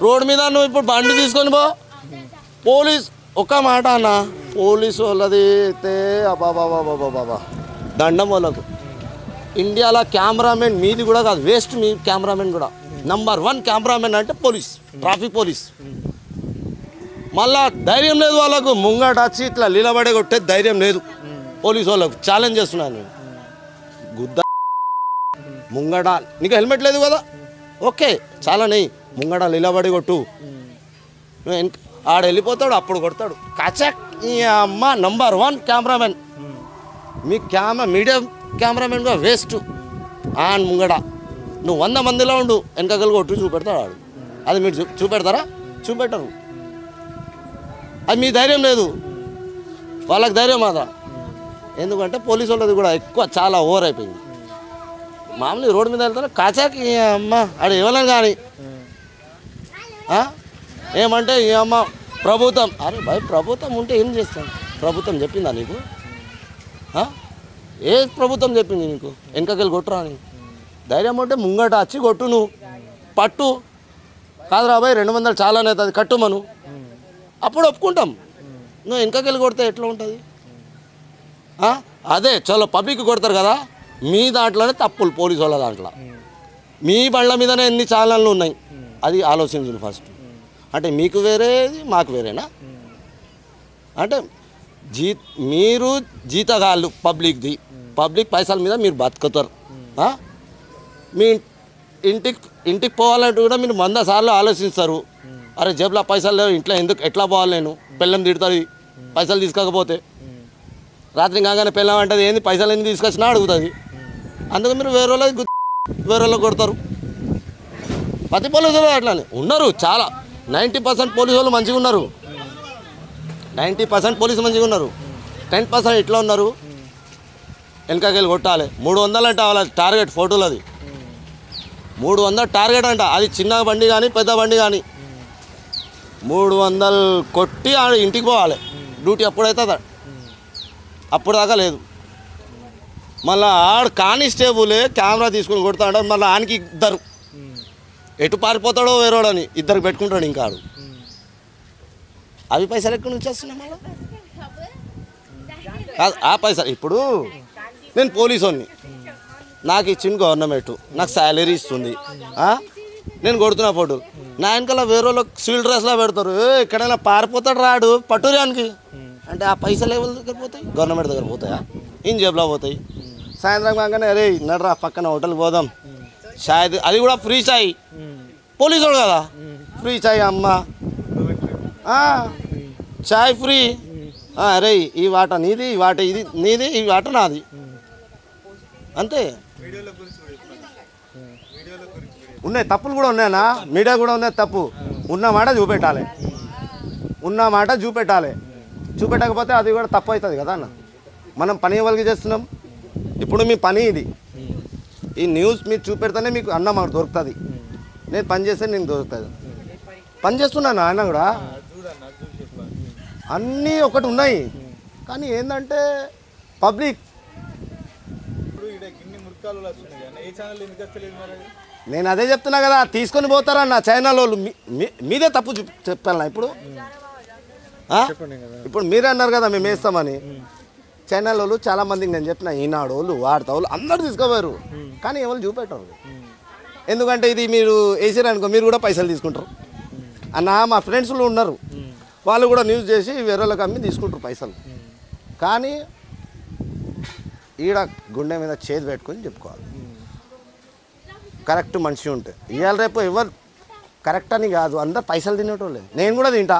Road మీద నువ్వు ఇప్పుడు బండి తీసుకొని పో పోలీస్ ఒక మాట అన్న పోలీసు వాళ్ళది అయితే అబాబాబాబాబా దండం వాళ్ళకు ఇండియాలో కెమెరామెన్ మీది కూడా కాదు వేస్ట్ మీ కెమెరామెన్ కూడా నంబర్ 1 కెమెరామెన్ అంటే పోలీస్ ట్రాఫిక్ పోలీస్ మళ్ళా ధైర్యం లేదు వాళ్ళకు ముంగట వచ్చి ఇట్లా నిలబడే కొట్టే ధైర్యం లేదు పోలీసు వాళ్ళకు ఛాలెంజ్ చేస్తున్నాను గుద్ద ముంగట నీకు హెల్మెట్ లేదు కదా ఓకే చాలా నెయ్యి ముంగట నిలబడి కొట్టు ఆడ వెళ్ళిపోతాడు అప్పుడు కొడతాడు కచక్ ఈ అమ్మ నంబర్ 1 కెమెరామెన్ మీ మీడియా కెమెరామెన్గా వేస్ట్ ఆన్ ముంగడ నువ్వు 100 మందిలో ఉండు వెనకగలు కొట్టు చూపెడతాడు ఆడు అది మీరు చూపెడతారా చూపెట్టరు అది మీ ధైర్యం లేదు వాళ్ళకి ధైర్యం అదా ఎందుకంటే పోలీసు వాళ్ళది కూడా ఎక్కువ చాలా ఓవర్ అయిపోయింది మామూలు రోడ్డు మీద వెళ్తారు కాచాకి అమ్మ ఆడు ఇవ్వలేం కానీ ఏమంటే ఈ అమ్మ ప్రభుత్వం అరే భయ్ ప్రభుత్వం ఉంటే ఏం చేస్తాం ప్రభుత్వం చెప్పిందా నీకు ఏ ప్రభుత్వం చెప్పింది నీకు వెనకకెళ్ళి కొట్టురా అని ధైర్యం ఉంటే ముంగట వచ్చి కొట్టు నువ్వు పట్టు కాదురా బాయ్ 200 చాలానే అవుతుంది కట్టుమను అప్పుడు ఒప్పుకుంటాం నువ్వు వెనకకెళ్ళి కొడితే ఎట్లా ఉంటుంది అదే చలో పబ్లిక్ కొడతారు కదా మీ దాంట్లోనే తప్పులు పోలీసు వాళ్ళ దాంట్లో మీ బండ్ల మీదనే ఎన్ని ఛానళ్ళు ఉన్నాయి అది ఆలోచించండి ఫస్ట్ అంటే మీకు వేరేది మాకు వేరేనా అంటే మీరు జీతగాళ్ళు పబ్లిక్ పైసల మీద మీరు బతుకుతారు మీ ఇంటికి పోవాలంటే కూడా మీరు 100 సార్లు ఆలోచిస్తారు అరే జేబులో పైసలు లేవు ఇంట్లో ఎట్లా పోవాలి నేను పిల్లం తిడుతుంది పైసలు తీసుకోకపోతే రాత్రి కాగానే పిల్లం అంటది ఏంది పైసలు ఎందుకు తీసుకొచ్చినా అడుగుతుంది అందుకు మీరు వేరే వాళ్ళకి కొడతారు ప్రతి పోలీసు అట్లానే ఉన్నారు చాలా 90% పోలీసు వాళ్ళు మంచిగా ఉన్నారు 90% పోలీసు మంచిగా ఉన్నారు 10% ఇట్లా ఉన్నారు వెనకకెళ్ళి కొట్టాలి 300 అంటే వాళ్ళ టార్గెట్ ఫోటోలు అది 300 టార్గెట్ అంట అది చిన్న బండి కానీ పెద్ద బండి కానీ 300 కొట్టి ఆడ ఇంటికి పోవాలి డ్యూటీ అప్పుడైతే అప్పుడు దాకా లేదు మళ్ళీ ఆడు కానిస్టేబులే కెమెరా తీసుకుని కొడతా అంటారు మళ్ళీ ఆయనకి ఇద్దరు ఎటు పారిపోతాడో వేరేవాడని ఇద్దరికి పెట్టుకుంటాడు ఇంకా ఆడు అవి పైసలు ఎక్కడి నుంచి వస్తున్నాయి మళ్ళీ ఆ పైసలు ఇప్పుడు నేను పోలీసుని నాకు ఇచ్చింది గవర్నమెంట్ నాకు శాలరీ ఇస్తుంది నేను కొడుతున్నా ఫోటో నా వెనకాల వేరే వాళ్ళకి సివిల్ డ్రెస్లో పెడతారు ఎక్కడైనా పారిపోతాడు రాడు పట్టురానికి అంటే ఆ పైసలు ఎవరి దగ్గర పోతాయి గవర్నమెంట్ దగ్గర పోతాయా ఏం జేబులో పోతాయి సాయంత్రం కాగానే అరే నడరా పక్కన హోటల్కి పోదాం చాయ్ అది కూడా ఫ్రీ చాయ్ పోలీసు వాడు కదా ఫ్రీ చాయ్ అమ్మ చాయ్ ఫ్రీ అరే ఈ వాట నీది ఈ వాట ఇది నీది ఈ వాట నాది అంతే ఉన్నాయి తప్పులు కూడా ఉన్నాయన్నా మీడియా కూడా ఉన్నాయి తప్పు ఉన్న మాట చూపెట్టాలి చూపెట్టకపోతే అది కూడా తప్పు అవుతుంది కదా అన్న మనం పని వాళ్ళకి చేస్తున్నాం ఇప్పుడు మీ పని ఇది ఈ న్యూస్ మీరు చూపెడితేనే మీకు అన్న మాకు దొరుకుతుంది నేను పని చేస్తే నేను దొరుకుతుంది పని చేస్తున్నాను ఆయన కూడా అన్నీ ఒకటి ఉన్నాయి కానీ ఏంటంటే పబ్లిక్ నేను అదే చెప్తున్నా కదా తీసుకొని పోతారన్న చైనా వాళ్ళు మీదే తప్పు చెప్పాలన్నా ఇప్పుడు మీరే అన్నారు కదా మేము వేస్తామని చైనా వాళ్ళు చాలామందికి నేను చెప్పిన ఈనాడు వాళ్ళు వాడతా వాళ్ళు అందరూ తీసుకోపోయారు కానీ ఎవరు చూపెట్టారు ఎందుకంటే ఇది మీరు వేసారనుకో మీరు కూడా పైసలు తీసుకుంటారు అన్న మా ఫ్రెండ్స్లో ఉన్నారు వాళ్ళు కూడా న్యూస్ చేసి వేరే వాళ్ళకి అమ్మి తీసుకుంటారు పైసలు కానీ ఈడ గుండె మీద చేతి పెట్టుకొని చెప్పుకోవాలి కరెక్ట్ మనిషి ఉంటే ఇవాళ రేపు ఎవరు కరెక్ట్ అని కాదు అందరు పైసలు తినేటోళ్ళే నేను కూడా తింటా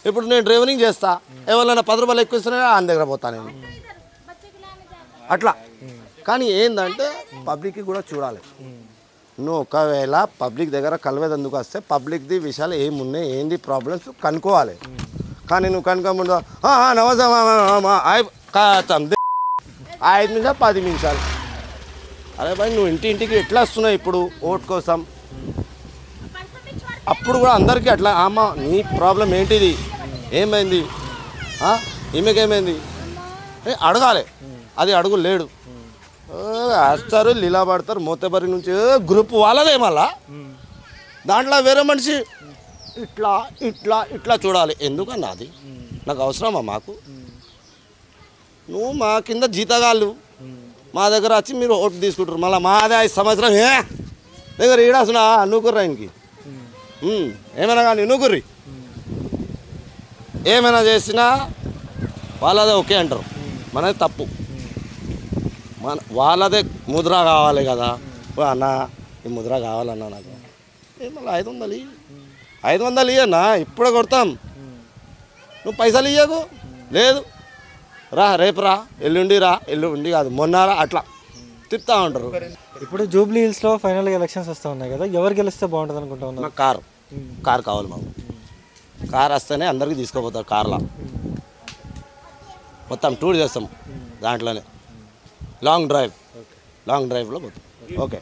ఇప్పుడు నేను డ్రైవరింగ్ చేస్తా ఎవరైనా 10 రూపాయలు ఎక్కువ ఇస్తున్నా ఆయన దగ్గర పోతా నేను అట్లా కానీ ఏంటంటే పబ్లిక్కి కూడా చూడాలి నువ్వు ఒకవేళ పబ్లిక్ దగ్గర కలవేదందుకు వస్తే పబ్లిక్ది విషయాలు ఏమున్నాయి ఏంది ప్రాబ్లమ్స్ కనుక్కోవాలి కానీ నువ్వు కనుక్కోకుండా నమస్తే 5 నిమిషాలు 10 నిమిషాలు అరే భాయ్ నువ్వు ఇంటికి ఎట్లా వస్తున్నావు ఇప్పుడు ఓట్ కోసం అప్పుడు కూడా అందరికీ అట్లా అమ్మ నీ ప్రాబ్లం ఏంటిది ఏమైంది ఈమెకేమైంది అడగాలి అది అడుగు లేడు వేస్తారు లీలా పడతారు మోతేబరి నుంచి గ్రూప్ వాళ్ళదే మళ్ళా దాంట్లో వేరే మనిషి ఇట్లా ఇట్లా ఇట్లా చూడాలి. ఎందుకన్నా అది నాకు అవసరమా? మాకు నువ్వు మా కింద జీతగాళ్ళు మా దగ్గర వచ్చి మీరు ఓటు తీసుకుంటారు. మళ్ళీ మాదే 5 సంవత్సరం దగ్గర ఈడాసునా నూకుర్రా ఆయనకి ఏమైనా కానీ నూకుర్రి ఏమైనా చేసినా వాళ్ళదే ఓకే అంటారు. మనది తప్పు. వాళ్ళదే ముద్ర కావాలి కదా. అన్న ఈ ముద్ర కావాలన్నా నాకు మళ్ళీ 500 ఇయ్యన్నా ఇప్పుడే కొడతాం. నువ్వు పైసలు ఇయ్యకు లేదు రేపు రా ఎల్లుండి కాదు మొన్నారా అట్లా తిప్పుతూ ఉంటారు. ఇప్పుడు జూబ్లీ హిల్స్లో ఫైనల్గా ఎలక్షన్స్ వస్తూ ఉన్నాయి కదా, ఎవరు గెలిస్తే బాగుంటుంది అనుకుంటా ఉన్నారు? నాకు కారు కావాలి. మాకు కారు వస్తేనే అందరికీ తీసుకుపోతారు. కార్లో మొత్తం టూర్ చేస్తాం. దాంట్లోనే లాంగ్ డ్రైవ్లో పోతాం. ఓకే.